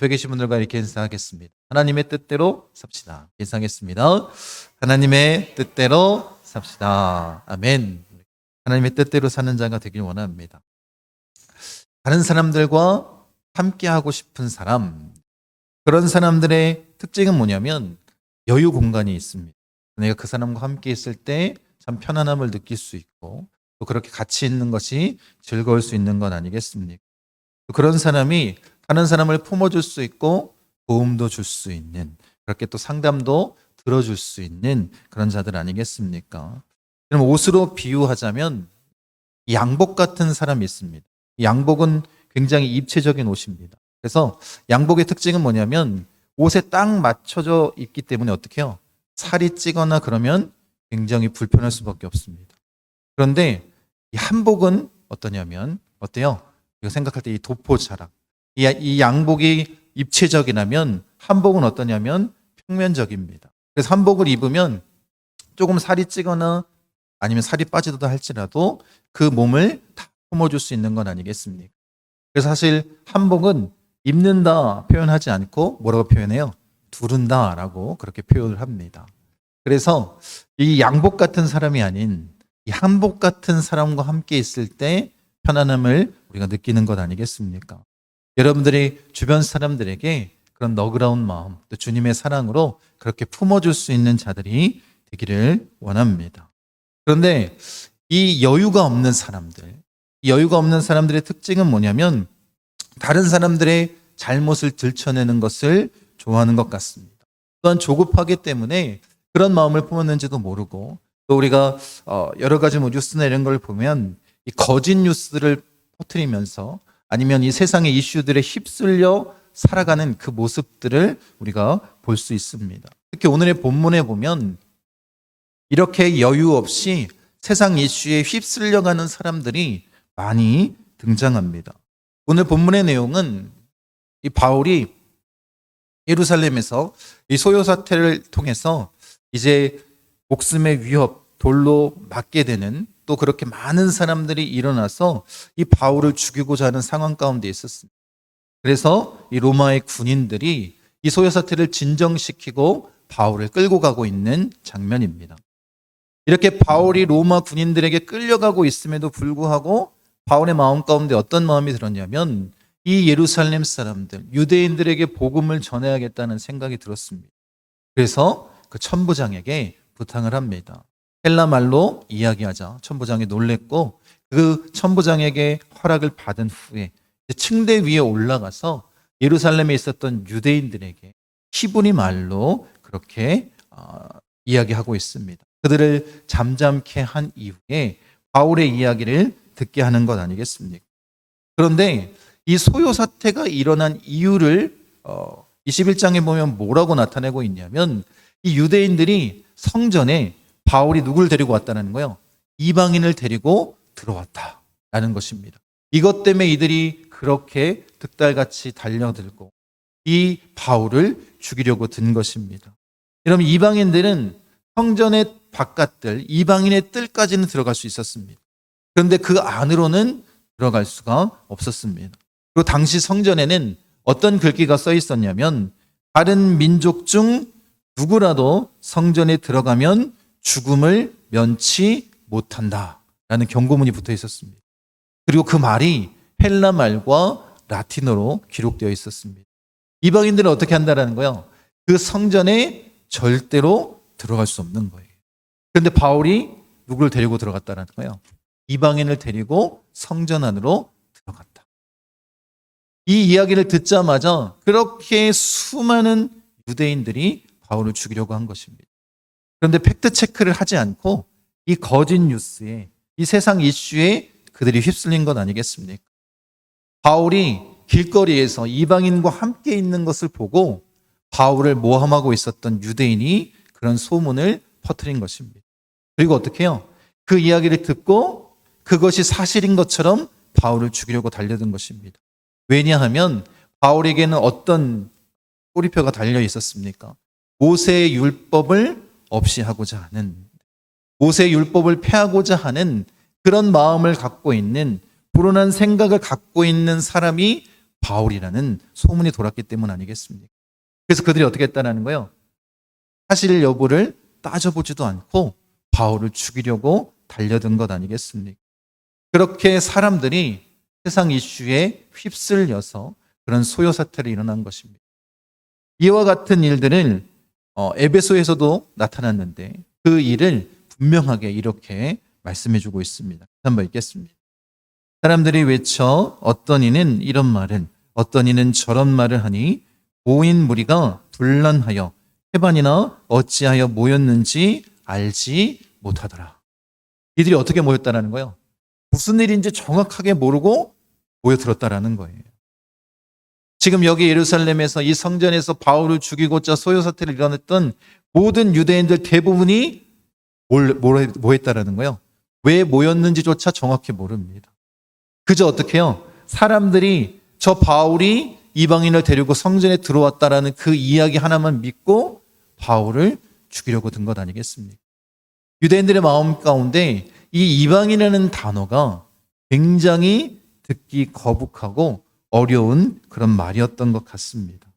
옆에 계신 분들과 이렇게 인사하겠습니다. 하나님의 뜻대로 삽시다. 인사하겠습니다. 하나님의 뜻대로 삽시다. 아멘. 하나님의 뜻대로 사는 자가 되길 원합니다. 다른 사람들과 함께하고 싶은 사람, 그런 사람들의 특징은 뭐냐면 여유 공간이 있습니다. 내가 그 사람과 함께 있을 때 참 편안함을 느낄 수 있고 또 그렇게 같이 있는 것이 즐거울 수 있는 건 아니겠습니까? 그런 사람이 다른 사람을 품어줄 수 있고 도움도 줄 수 있는, 그렇게 또 상담도 들어줄 수 있는 그런 자들 아니겠습니까? 그럼 옷으로 비유하자면 양복 같은 사람이 있습니다. 이 양복은 굉장히 입체적인 옷입니다. 그래서 양복의 특징은 뭐냐면 옷에 딱 맞춰져 있기 때문에 어떻게 해요? 살이 찌거나 그러면 굉장히 불편할 수밖에 없습니다. 그런데 이 한복은 어떠냐면 어때요? 이거 생각할 때 이 도포자락, 이 양복이 입체적이라면 한복은 어떠냐면 평면적입니다. 그래서 한복을 입으면 조금 살이 찌거나 아니면 살이 빠지다 할지라도 그 몸을 다 품어줄 수 있는 건 아니겠습니까? 그래서 사실 한복은 입는다 표현하지 않고 뭐라고 표현해요? 두른다라고 그렇게 표현을 합니다. 그래서 이 양복 같은 사람이 아닌 이 한복 같은 사람과 함께 있을 때 편안함을 우리가 느끼는 것 아니겠습니까? 여러분들이 주변 사람들에게 그런 너그러운 마음, 또 주님의 사랑으로 그렇게 품어줄 수 있는 자들이 되기를 원합니다. 그런데 이 여유가 없는 사람들, 이 여유가 없는 사람들의 특징은 뭐냐면 다른 사람들의 잘못을 들춰내는 것을 좋아하는 것 같습니다. 또한 조급하기 때문에 그런 마음을 품었는지도 모르고, 또 우리가 여러 가지 뉴스나 이런 걸 보면 이 거짓 뉴스를 퍼뜨리면서 아니면 이 세상의 이슈들에 휩쓸려 살아가는 그 모습들을 우리가 볼 수 있습니다. 특히 오늘의 본문에 보면 이렇게 여유 없이 세상 이슈에 휩쓸려가는 사람들이 많이 등장합니다. 오늘 본문의 내용은 이 바울이 예루살렘에서 이 소요 사태를 통해서 이제 목숨의 위협, 돌로 맞게 되는, 또 그렇게 많은 사람들이 일어나서 이 바울을 죽이고자 하는 상황 가운데 있었습니다. 그래서 이 로마의 군인들이 이 소요 사태를 진정시키고 바울을 끌고 가고 있는 장면입니다. 이렇게 바울이 로마 군인들에게 끌려가고 있음에도 불구하고 바울의 마음 가운데 어떤 마음이 들었냐면 이 예루살렘 사람들, 유대인들에게 복음을 전해야겠다는 생각이 들었습니다. 그래서 그 천부장에게 부탁을 합니다. 헬라 말로 이야기하자. 천부장이 놀랬고 그 천부장에게 허락을 받은 후에 층대 위에 올라가서 예루살렘에 있었던 유대인들에게 히브리 말로 그렇게 이야기하고 있습니다. 그들을 잠잠케 한 이후에 바울의 이야기를 듣게 하는 것 아니겠습니까? 그런데 이 소요 사태가 일어난 이유를 21장에 보면 뭐라고 나타내고 있냐면 이 유대인들이 성전에 바울이 누굴 데리고 왔다는 거예요? 이방인을 데리고 들어왔다라는 것입니다. 이것 때문에 이들이 그렇게 득달같이 달려들고 이 바울을 죽이려고 든 것입니다. 여러분, 이방인들은 성전의 바깥들, 이방인의 뜰까지는 들어갈 수 있었습니다. 그런데 그 안으로는 들어갈 수가 없었습니다. 그리고 당시 성전에는 어떤 글귀가 써 있었냐면 다른 민족 중 누구라도 성전에 들어가면 죽음을 면치 못한다라는 경고문이 붙어 있었습니다. 그리고 그 말이 헬라 말과 라틴어로 기록되어 있었습니다. 이방인들은 어떻게 한다라는 거예요? 그 성전에 절대로 들어갈 수 없는 거예요. 그런데 바울이 누구를 데리고 들어갔다라는 거예요? 이방인을 데리고 성전 안으로 들어갔다. 이 이야기를 듣자마자 그렇게 수많은 유대인들이 바울을 죽이려고 한 것입니다. 그런데 팩트 체크를 하지 않고 이 거짓 뉴스에, 이 세상 이슈에 그들이 휩쓸린 것 아니겠습니까? 바울이 길거리에서 이방인과 함께 있는 것을 보고 바울을 모함하고 있었던 유대인이 그런 소문을 퍼뜨린 것입니다. 그리고 어떻게 해요? 그 이야기를 듣고 그것이 사실인 것처럼 바울을 죽이려고 달려든 것입니다. 왜냐하면 바울에게는 어떤 꼬리표가 달려 있었습니까? 모세의 율법을 없이 하고자 하는, 모세의 율법을 폐하고자 하는 그런 마음을 갖고 있는, 불온한 생각을 갖고 있는 사람이 바울이라는 소문이 돌았기 때문 아니겠습니까? 그래서 그들이 어떻게 했다는 거예요? 사실 여부를 따져보지도 않고 바울을 죽이려고 달려든 것 아니겠습니까? 그렇게 사람들이 세상 이슈에 휩쓸려서 그런 소요 사태가 일어난 것입니다. 이와 같은 일들을 에베소에서도 나타났는데 그 일을 분명하게 이렇게 말씀해주고 있습니다. 한번 읽겠습니다. 사람들이 외쳐 어떤 이는 이런 말을 어떤 이는 저런 말을 하니 모인 무리가 분란하여 해반이나 어찌하여 모였는지 알지 못하더라. 이들이 어떻게 모였다는 거예요? 무슨 일인지 정확하게 모르고 모여들었다라는 거예요. 지금 여기 예루살렘에서 이 성전에서 바울을 죽이고자 소요사태를 일어났던 모든 유대인들 대부분이 뭐 했다라는 거예요? 왜 모였는지조차 정확히 모릅니다. 그저 어떻게 해요? 사람들이 저 바울이 이방인을 데리고 성전에 들어왔다라는 그 이야기 하나만 믿고 바울을 죽이려고 든 것 아니겠습니까? 유대인들의 마음 가운데 이 이방인이라는 단어가 굉장히 듣기 거북하고 어려운 그런 말이었던 것 같습니다.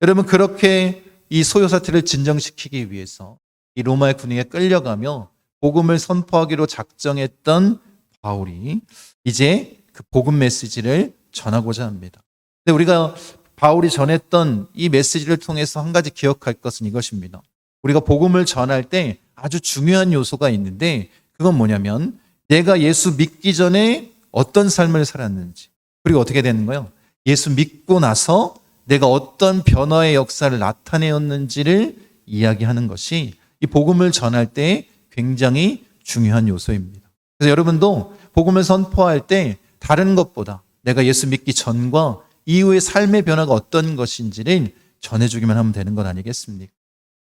여러분, 그렇게 이 소요사태를 진정시키기 위해서 이 로마의 군인에 끌려가며 복음을 선포하기로 작정했던 바울이 이제 그 복음 메시지를 전하고자 합니다. 근데 우리가 바울이 전했던 이 메시지를 통해서 한 가지 기억할 것은 이것입니다. 우리가 복음을 전할 때 아주 중요한 요소가 있는데 그건 뭐냐면 내가 예수 믿기 전에 어떤 삶을 살았는지 그리고 어떻게 되는 거예요? 예수 믿고 나서 내가 어떤 변화의 역사를 나타내었는지를 이야기하는 것이 이 복음을 전할 때 굉장히 중요한 요소입니다. 그래서 여러분도 복음을 선포할 때 다른 것보다 내가 예수 믿기 전과 이후의 삶의 변화가 어떤 것인지를 전해주기만 하면 되는 것 아니겠습니까?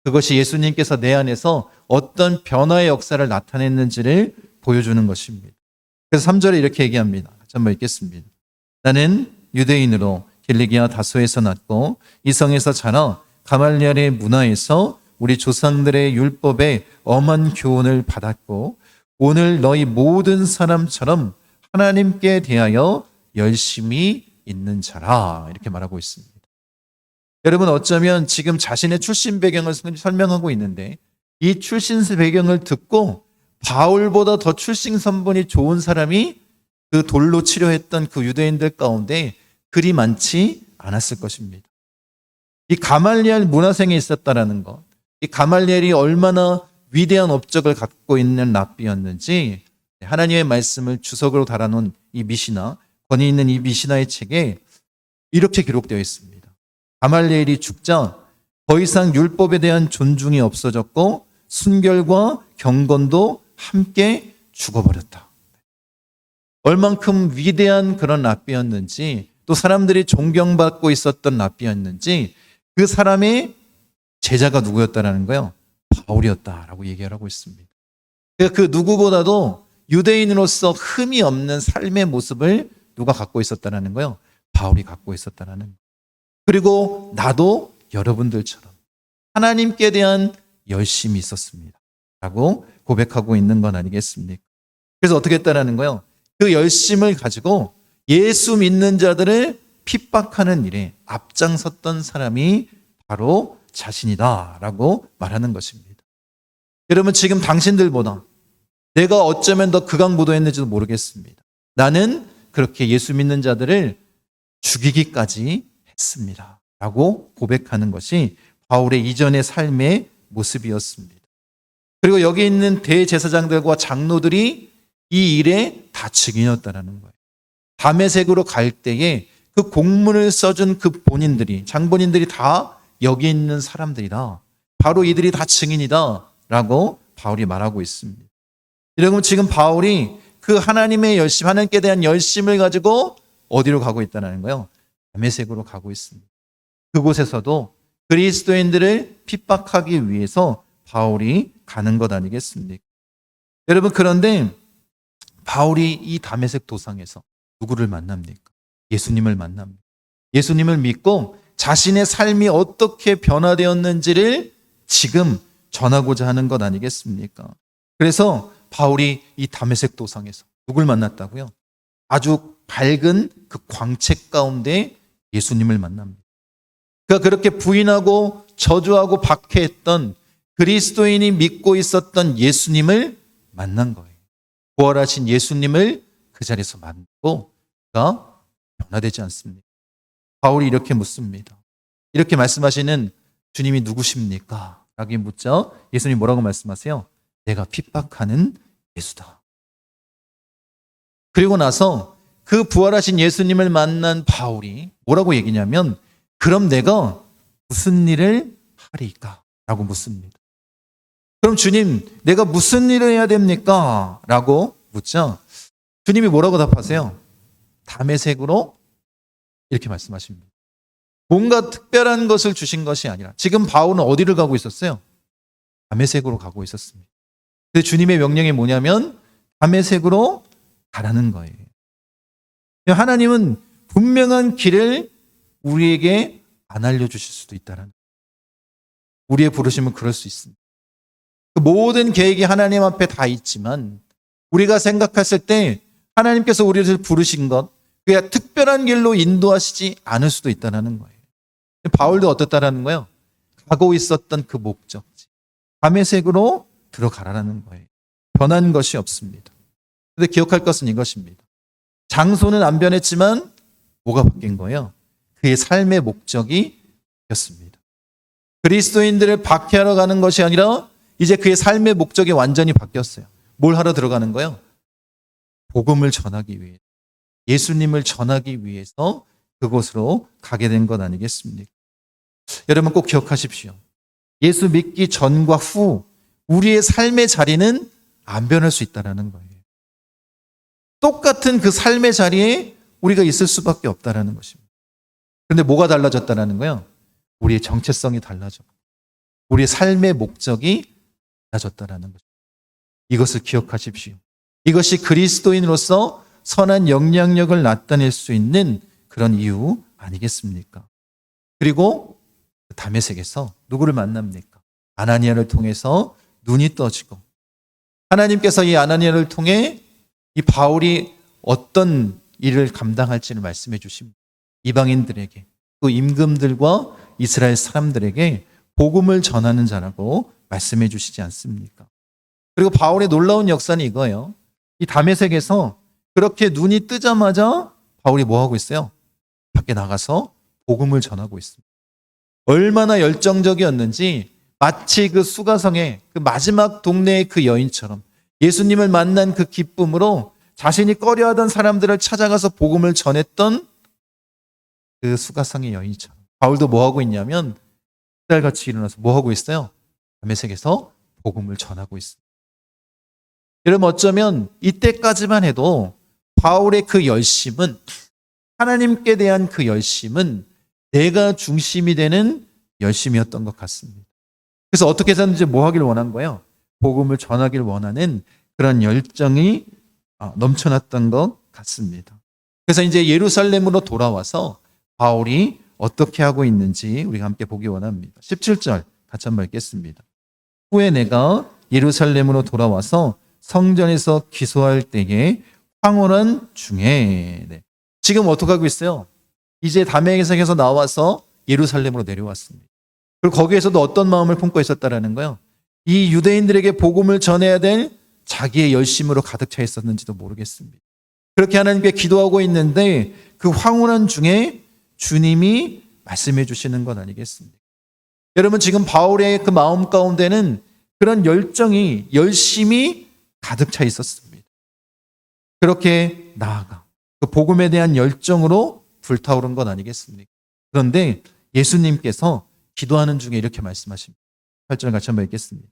그것이 예수님께서 내 안에서 어떤 변화의 역사를 나타냈는지를 보여주는 것입니다. 그래서 3절에 이렇게 얘기합니다. 같이 한번 읽겠습니다. 나는 유대인으로 길리기아 다소에서 났고 이 성에서 자라 가말리엘의 문화에서 우리 조상들의 율법에 엄한 교훈을 받았고 오늘 너희 모든 사람처럼 하나님께 대하여 열심히 있는 자라 이렇게 말하고 있습니다. 여러분, 어쩌면 지금 자신의 출신 배경을 설명하고 있는데 이 출신 배경을 듣고 바울보다 더 출신 선분이 좋은 사람이 그 돌로 치료했던 그 유대인들 가운데 그리 많지 않았을 것입니다. 이 가말리엘 문화생에 있었다라는 것, 이 가말리엘이 얼마나 위대한 업적을 갖고 있는 랍비였는지 하나님의 말씀을 주석으로 달아놓은 이 미시나, 권위 있는 이 미시나의 책에 이렇게 기록되어 있습니다. 가말리엘이 죽자 더 이상 율법에 대한 존중이 없어졌고 순결과 경건도 함께 죽어버렸다. 얼만큼 위대한 그런 랍비였는지 또 사람들이 존경받고 있었던 랍비였는지 그 사람의 제자가 누구였다라는 거예요? 바울이었다라고 얘기를 하고 있습니다. 그 누구보다도 유대인으로서 흠이 없는 삶의 모습을 누가 갖고 있었다라는 거예요? 바울이 갖고 있었다라는 거예요. 그리고 나도 여러분들처럼 하나님께 대한 열심이 있었습니다. 라고 고백하고 있는 건 아니겠습니까? 그래서 어떻게 했다라는 거예요? 그 열심을 가지고 예수 믿는 자들을 핍박하는 일에 앞장섰던 사람이 바로 자신이다 라고 말하는 것입니다. 여러분, 지금 당신들보다 내가 어쩌면 더 극악무도했는지도 모르겠습니다. 나는 그렇게 예수 믿는 자들을 죽이기까지 했습니다 라고 고백하는 것이 바울의 이전의 삶의 모습이었습니다. 그리고 여기 있는 대제사장들과 장로들이 이 일에 다 증인이었다는 거예요. 다메섹으로 갈 때에 그 공문을 써준 그 본인들이, 장본인들이 다 여기 있는 사람들이다. 바로 이들이 다 증인이다 라고 바울이 말하고 있습니다. 여러분, 지금 바울이 그 하나님의 열심, 하나님께 대한 열심을 가지고 어디로 가고 있다는 거예요? 다메섹으로 가고 있습니다. 그곳에서도 그리스도인들을 핍박하기 위해서 바울이 가는 것 아니겠습니까? 여러분, 그런데 바울이 이 다메섹 도상에서 누구를 만납니까? 예수님을 만납니다. 예수님을 믿고 자신의 삶이 어떻게 변화되었는지를 지금 전하고자 하는 것 아니겠습니까? 그래서 바울이 이 다메섹 도상에서 누굴 만났다고요? 아주 밝은 그 광채 가운데 예수님을 만납니다. 그가 그렇게 부인하고 저주하고 박해했던 그리스도인이 믿고 있었던 예수님을 만난 거예요. 부활하신 예수님을 그 자리에서 만나고 그가 변화되지 않습니다. 바울이 이렇게 묻습니다. 이렇게 말씀하시는 주님이 누구십니까? 라고 묻자 예수님이 뭐라고 말씀하세요? 내가 핍박하는 예수다. 그리고 나서 그 부활하신 예수님을 만난 바울이 뭐라고 얘기냐면 그럼 내가 무슨 일을 하리까? 라고 묻습니다. 그럼 주님, 내가 무슨 일을 해야 됩니까? 라고 묻자 주님이 뭐라고 답하세요? 다메섹으로 이렇게 말씀하십니다. 뭔가 특별한 것을 주신 것이 아니라 지금 바울은 어디를 가고 있었어요? 다메섹으로 가고 있었습니다. 근데 주님의 명령이 뭐냐면 다메섹으로 가라는 거예요. 하나님은 분명한 길을 우리에게 안 알려주실 수도 있다는 우리의 부르심은 그럴 수 있습니다. 그 모든 계획이 하나님 앞에 다 있지만 우리가 생각했을 때 하나님께서 우리를 부르신 것 그게 특별한 길로 인도하시지 않을 수도 있다는 거예요. 바울도 어떻다라는 거예요? 가고 있었던 그 목적지 다메섹으로 들어가라는 거예요. 변한 것이 없습니다. 그런데 기억할 것은 이것입니다. 장소는 안 변했지만 뭐가 바뀐 거예요? 그의 삶의 목적이 바뀌었습니다. 그리스도인들을 박해하러 가는 것이 아니라 이제 그의 삶의 목적이 완전히 바뀌었어요. 뭘 하러 들어가는 거예요? 복음을 전하기 위해 예수님을 전하기 위해서 그곳으로 가게 된 것 아니겠습니까? 여러분 꼭 기억하십시오. 예수 믿기 전과 후 우리의 삶의 자리는 안 변할 수 있다는 거예요. 똑같은 그 삶의 자리에 우리가 있을 수밖에 없다는 것입니다. 그런데 뭐가 달라졌다는 거예요? 우리의 정체성이 달라졌고 우리의 삶의 목적이 달라졌다는 것입니다. 이것을 기억하십시오. 이것이 그리스도인으로서 선한 영향력을 나타낼 수 있는 그런 이유 아니겠습니까? 그리고 다메섹에서 누구를 만납니까? 아나니아를 통해서 눈이 떠지고 하나님께서 이 아나니아를 통해 이 바울이 어떤 일을 감당할지를 말씀해 주십니다. 이방인들에게 또 임금들과 이스라엘 사람들에게 복음을 전하는 자라고 말씀해 주시지 않습니까? 그리고 바울의 놀라운 역사는 이거예요. 이 다메섹에서 그렇게 눈이 뜨자마자 바울이 뭐 하고 있어요? 밖에 나가서 복음을 전하고 있습니다. 얼마나 열정적이었는지 마치 그 수가성의 그 마지막 동네의 그 여인처럼 예수님을 만난 그 기쁨으로 자신이 꺼려하던 사람들을 찾아가서 복음을 전했던 그 수가성의 여인처럼 바울도 뭐 하고 있냐면 달같이 일어나서 뭐 하고 있어요? 다메섹에서 복음을 전하고 있습니다. 여러분 어쩌면 이때까지만 해도 바울의 그 열심은 하나님께 대한 그 열심은 내가 중심이 되는 열심이었던 것 같습니다. 그래서 어떻게 해서든지 뭐 하길 원한 거예요? 복음을 전하길 원하는 그런 열정이 넘쳐났던 것 같습니다. 그래서 이제 예루살렘으로 돌아와서 바울이 어떻게 하고 있는지 우리가 함께 보기 원합니다. 17절 같이 한번 읽겠습니다. 후에 내가 예루살렘으로 돌아와서 성전에서 기소할 때에 황홀한 중에 지금 어떻게 하고 있어요? 이제 다메섹에서 나와서 예루살렘으로 내려왔습니다. 그리고 거기에서도 어떤 마음을 품고 있었다라는 거예요? 이 유대인들에게 복음을 전해야 될 자기의 열심으로 가득 차 있었는지도 모르겠습니다. 그렇게 하나님께 기도하고 있는데 그 황홀한 중에 주님이 말씀해 주시는 건 아니겠습니까? 여러분 지금 바울의 그 마음 가운데는 그런 열정이 열심히 가득 차 있었습니다. 그렇게 나아가 그 복음에 대한 열정으로 불타오른 건 아니겠습니까? 그런데 예수님께서 기도하는 중에 이렇게 말씀하십니다. 8절 같이 한번 읽겠습니다.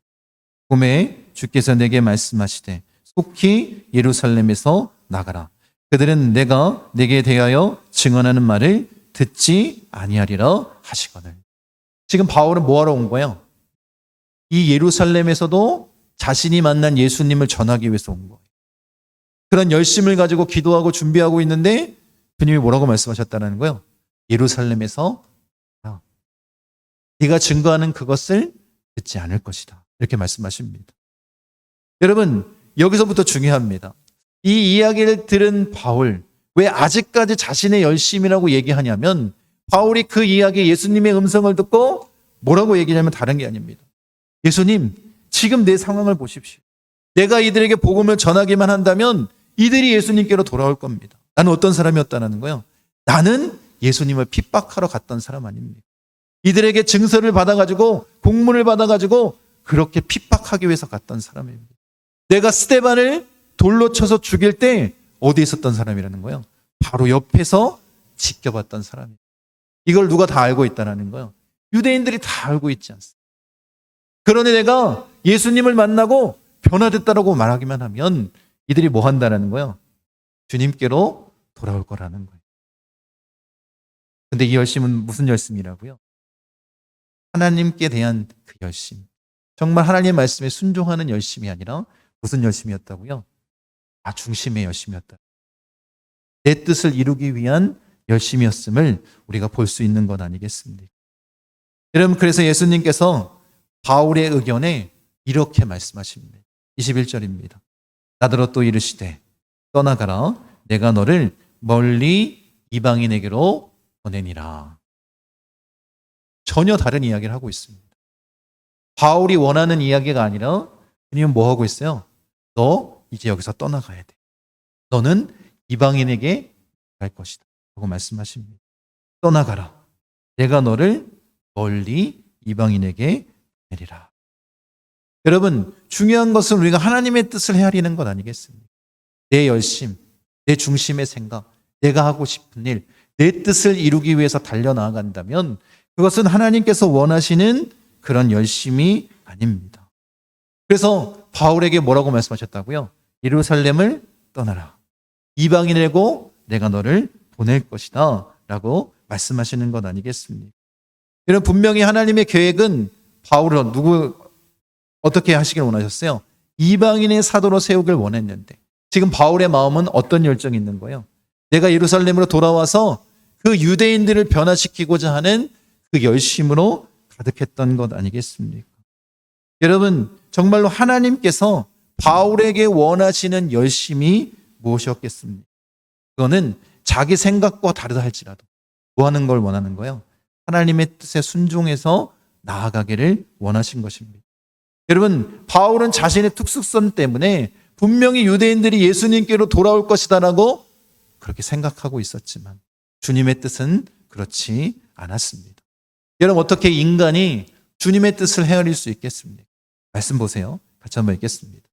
봄에 주께서 내게 말씀하시되 속히 예루살렘에서 나가라. 그들은 내가 내게 대하여 증언하는 말을 듣지 아니하리라 하시거늘. 지금 바울은 뭐하러 온 거예요? 이 예루살렘에서도 자신이 만난 예수님을 전하기 위해서 온 거예요. 그런 열심을 가지고 기도하고 준비하고 있는데 주님이 뭐라고 말씀하셨다는 거예요? 예루살렘에서 네가 증거하는 그것을 듣지 않을 것이다. 이렇게 말씀하십니다. 여러분 여기서부터 중요합니다. 이 이야기를 들은 바울 왜 아직까지 자신의 열심이라고 얘기하냐면 바울이 그 이야기 예수님의 음성을 듣고 뭐라고 얘기하냐면 다른 게 아닙니다. 예수님, 지금 내 상황을 보십시오. 내가 이들에게 복음을 전하기만 한다면 이들이 예수님께로 돌아올 겁니다. 나는 어떤 사람이었다는 거예요? 나는 예수님을 핍박하러 갔던 사람 아닙니까? 이들에게 증서를 받아가지고 공문을 받아가지고 그렇게 핍박하기 위해서 갔던 사람입니다. 내가 스데반을 돌로 쳐서 죽일 때 어디에 있었던 사람이라는 거예요? 바로 옆에서 지켜봤던 사람이에요. 이걸 누가 다 알고 있다는 거예요? 유대인들이 다 알고 있지 않습니까? 그러니 내가 예수님을 만나고 변화됐다라고 말하기만 하면 이들이 뭐 한다는 거예요? 주님께로 돌아올 거라는 거예요. 근데 이 열심은 무슨 열심이라고요? 하나님께 대한 그 열심. 정말 하나님의 말씀에 순종하는 열심이 아니라 무슨 열심이었다고요? 나 중심의 열심이었다. 내 뜻을 이루기 위한 열심이었음을 우리가 볼 수 있는 것 아니겠습니까? 여러분, 그래서 예수님께서 바울의 의견에 이렇게 말씀하십니다. 21절입니다. 나더러 또 이르시되 떠나가라. 내가 너를 멀리 이방인에게로 보내니라. 전혀 다른 이야기를 하고 있습니다. 바울이 원하는 이야기가 아니라 주님은 뭐 하고 있어요? 너 이제 여기서 떠나가야 돼. 너는 이방인에게 갈 것이다. 라고 말씀하십니다. 떠나가라. 내가 너를 멀리 이방인에게 보내리라. 여러분, 중요한 것은 우리가 하나님의 뜻을 헤아리는 것 아니겠습니까? 내 열심, 내 중심의 생각, 내가 하고 싶은 일, 내 뜻을 이루기 위해서 달려나간다면 그것은 하나님께서 원하시는 그런 열심이 아닙니다. 그래서 바울에게 뭐라고 말씀하셨다고요? 예루살렘을 떠나라. 이방인에고 내가 너를 보낼 것이다. 라고 말씀하시는 것 아니겠습니까? 이런 분명히 하나님의 계획은 바울을 어떻게 하시길 원하셨어요? 이방인의 사도로 세우길 원했는데 지금 바울의 마음은 어떤 열정이 있는 거예요? 내가 예루살렘으로 돌아와서 그 유대인들을 변화시키고자 하는 그 열심으로 가득했던 것 아니겠습니까? 여러분, 정말로 하나님께서 바울에게 원하시는 열심이 무엇이었겠습니까? 그거는 자기 생각과 다르다 할지라도 뭐 하는 걸 원하는 거예요? 하나님의 뜻에 순종해서 나아가기를 원하신 것입니다. 여러분, 바울은 자신의 특수성 때문에 분명히 유대인들이 예수님께로 돌아올 것이다라고 그렇게 생각하고 있었지만 주님의 뜻은 그렇지 않았습니다. 여러분, 어떻게 인간이 주님의 뜻을 헤아릴 수 있겠습니까? 말씀 보세요. 같이 한번 읽겠습니다.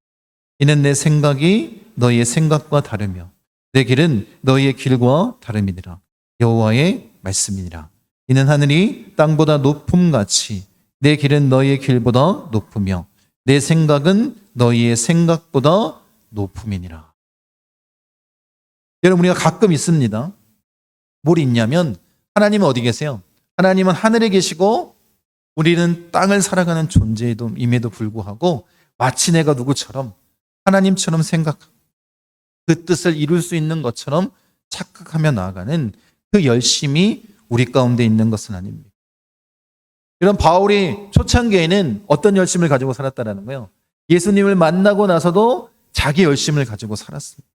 이는 내 생각이 너희의 생각과 다르며 내 길은 너희의 길과 다름이니라. 여호와의 말씀이니라. 이는 하늘이 땅보다 높음같이 내 길은 너희의 길보다 높으며 내 생각은 너희의 생각보다 높음이니라. 여러분, 우리가 가끔 있습니다. 뭘 있냐면 하나님은 어디 계세요? 하나님은 하늘에 계시고 우리는 땅을 살아가는 존재임에도 불구하고 마치 내가 누구처럼 하나님처럼 생각하고 그 뜻을 이룰 수 있는 것처럼 착각하며 나아가는 그 열심이 우리 가운데 있는 것은 아닙니다. 이런 바울이 초창기에는 어떤 열심을 가지고 살았다는 거예요? 예수님을 만나고 나서도 자기 열심을 가지고 살았습니다.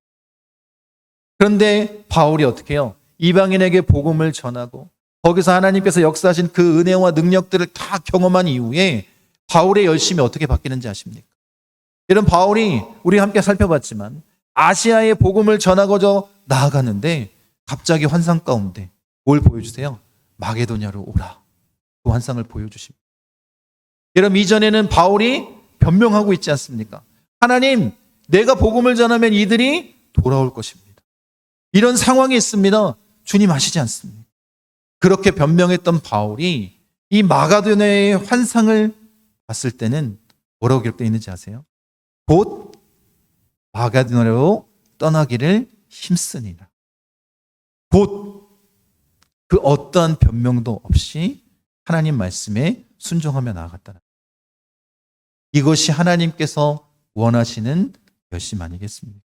그런데 바울이 어떻게 해요? 이방인에게 복음을 전하고 거기서 하나님께서 역사하신 그 은혜와 능력들을 다 경험한 이후에 바울의 열심이 어떻게 바뀌는지 아십니까? 이런 바울이 우리 함께 살펴봤지만 아시아에 복음을 전하고자 나아가는데 갑자기 환상 가운데 뭘 보여주세요? 마게도냐로 오라. 그 환상을 보여주십니다. 여러분, 이전에는 바울이 변명하고 있지 않습니까? 하나님, 내가 복음을 전하면 이들이 돌아올 것입니다. 이런 상황이 있습니다. 주님 아시지 않습니까? 그렇게 변명했던 바울이 이 마가도냐의 환상을 봤을 때는 뭐라고 기록되어 있는지 아세요? 곧 마가도냐로 떠나기를 힘쓰니라. 곧 그 어떠한 변명도 없이 하나님 말씀에 순종하며 나아갔다는 이것이 하나님께서 원하시는 열심 아니겠습니까?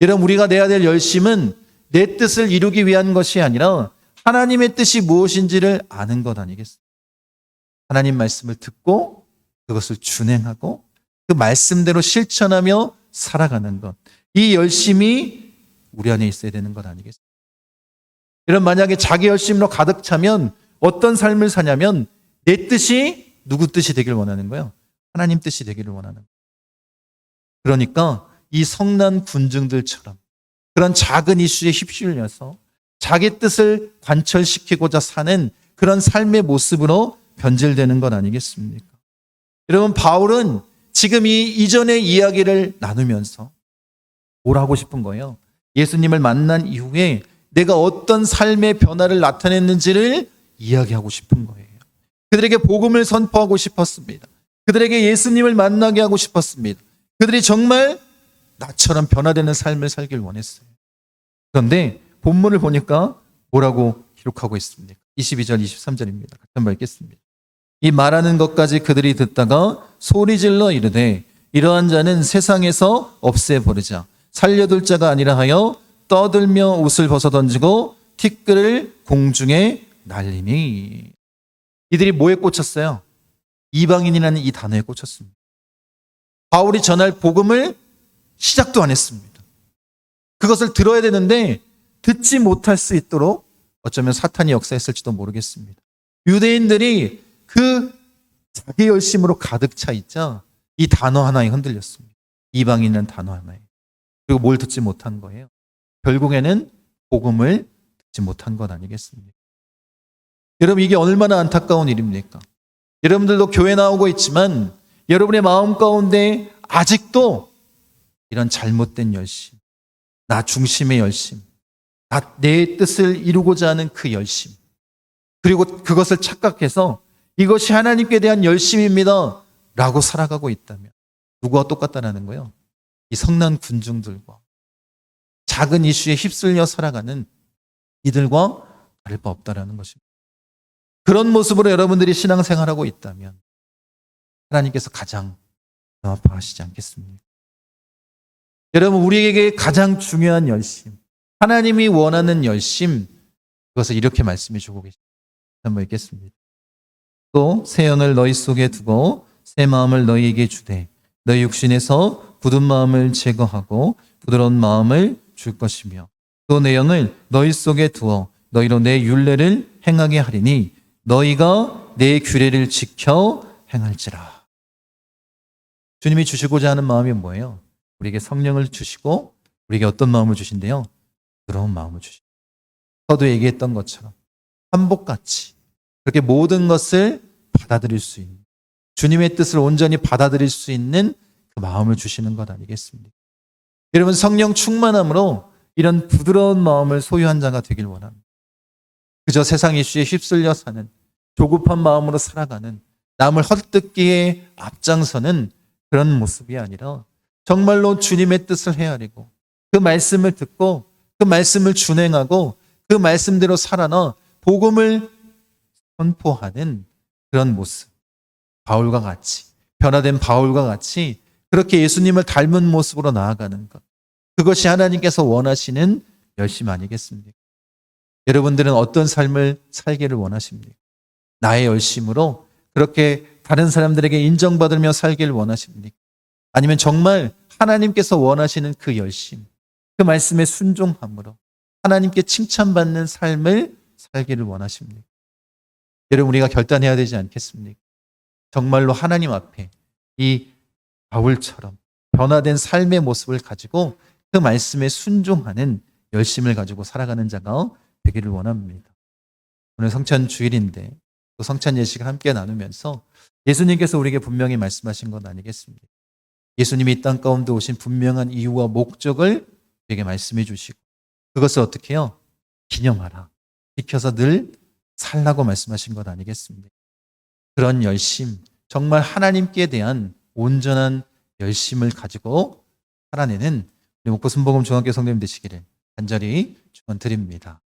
여러분, 우리가 내야 될 열심은 내 뜻을 이루기 위한 것이 아니라 하나님의 뜻이 무엇인지를 아는 것 아니겠습니까? 하나님 말씀을 듣고 그것을 준행하고 그 말씀대로 실천하며 살아가는 것. 이 열심이 우리 안에 있어야 되는 것 아니겠습니까? 이런 만약에 자기 열심으로 가득 차면 어떤 삶을 사냐면 내 뜻이 누구 뜻이 되길 원하는 거예요? 하나님 뜻이 되기를 원하는 거예요. 그러니까 이 성난 군중들처럼 그런 작은 이슈에 휩쓸려서 자기 뜻을 관철시키고자 사는 그런 삶의 모습으로 변질되는 것 아니겠습니까? 여러분, 바울은 지금 이 이전의 이야기를 나누면서 뭘 하고 싶은 거예요? 예수님을 만난 이후에 내가 어떤 삶의 변화를 나타냈는지를 이야기하고 싶은 거예요. 그들에게 복음을 선포하고 싶었습니다. 그들에게 예수님을 만나게 하고 싶었습니다. 그들이 정말 나처럼 변화되는 삶을 살길 원했어요. 그런데 본문을 보니까 뭐라고 기록하고 있습니까? 22절, 23절입니다. 같이 한번 읽겠습니다. 이 말하는 것까지 그들이 듣다가 소리질러 이르되 이러한 자는 세상에서 없애버리자. 살려둘 자가 아니라 하여 떠들며 옷을 벗어던지고 티끌을 공중에 날리니. 이들이 뭐에 꽂혔어요? 이방인이라는 이 단어에 꽂혔습니다. 바울이 전할 복음을 시작도 안 했습니다. 그것을 들어야 되는데 듣지 못할 수 있도록 어쩌면 사탄이 역사했을지도 모르겠습니다. 유대인들이 그 자기 열심으로 가득 차 있자 이 단어 하나에 흔들렸습니다. 이방인이라는 단어 하나에. 그리고 뭘 듣지 못한 거예요? 결국에는 복음을 듣지 못한 것 아니겠습니까? 여러분, 이게 얼마나 안타까운 일입니까? 여러분들도 교회 나오고 있지만 여러분의 마음 가운데 아직도 이런 잘못된 열심, 나 중심의 열심, 내 뜻을 이루고자 하는 그 열심, 그리고 그것을 착각해서 이것이 하나님께 대한 열심입니다 라고 살아가고 있다면 누구와 똑같다라는 거예요? 이 성난 군중들과 작은 이슈에 휩쓸려 살아가는 이들과 다를 바 없다라는 것입니다. 그런 모습으로 여러분들이 신앙생활하고 있다면 하나님께서 가장 아파하시지 않겠습니까? 여러분, 우리에게 가장 중요한 열심, 하나님이 원하는 열심, 그것을 이렇게 말씀해 주고 계십니다. 한번 읽겠습니다. 또 새 영을 너희 속에 두고 새 마음을 너희에게 주되 너희 육신에서 굳은 마음을 제거하고 부드러운 마음을 줄 것이며 또 내 영을 너희 속에 두어 너희로 내 율례를 행하게 하리니 너희가 내 규례를 지켜 행할지라. 주님이 주시고자 하는 마음이 뭐예요? 우리에게 성령을 주시고 우리에게 어떤 마음을 주신대요? 부드러운 마음을 주신대요. 서도 얘기했던 것처럼 한복같이 그렇게 모든 것을 받아들일 수 있는, 주님의 뜻을 온전히 받아들일 수 있는 그 마음을 주시는 것 아니겠습니까? 여러분, 성령 충만함으로 이런 부드러운 마음을 소유한 자가 되길 원합니다. 그저 세상 이슈에 휩쓸려 사는, 조급한 마음으로 살아가는, 남을 헛듣기에 앞장서는 그런 모습이 아니라 정말로 주님의 뜻을 헤아리고 그 말씀을 듣고 그 말씀을 준행하고 그 말씀대로 살아나 복음을 선포하는 그런 모습, 바울과 같이, 변화된 바울과 같이 그렇게 예수님을 닮은 모습으로 나아가는 것, 그것이 하나님께서 원하시는 열심 아니겠습니까? 여러분들은 어떤 삶을 살기를 원하십니까? 나의 열심으로 그렇게 다른 사람들에게 인정받으며 살기를 원하십니까? 아니면 정말 하나님께서 원하시는 그 열심, 그 말씀에 순종함으로 하나님께 칭찬받는 삶을 살기를 원하십니까? 여러분, 우리가 결단해야 되지 않겠습니까? 정말로 하나님 앞에 이 바울처럼 변화된 삶의 모습을 가지고 그 말씀에 순종하는 열심을 가지고 살아가는 자가 되기를 원합니다. 오늘 성찬 주일인데 또 성찬 예식을 함께 나누면서 예수님께서 우리에게 분명히 말씀하신 것 아니겠습니까? 예수님이 이 땅 가운데 오신 분명한 이유와 목적을 우리에게 말씀해 주시고 그것을 어떻게 해요? 기념하라. 지켜서 늘 살라고 말씀하신 것 아니겠습니까? 그런 열심, 정말 하나님께 대한 온전한 열심을 가지고 살아내는 우리 목포 순복음 중학교 성도님 되시기를 간절히 축원드립니다.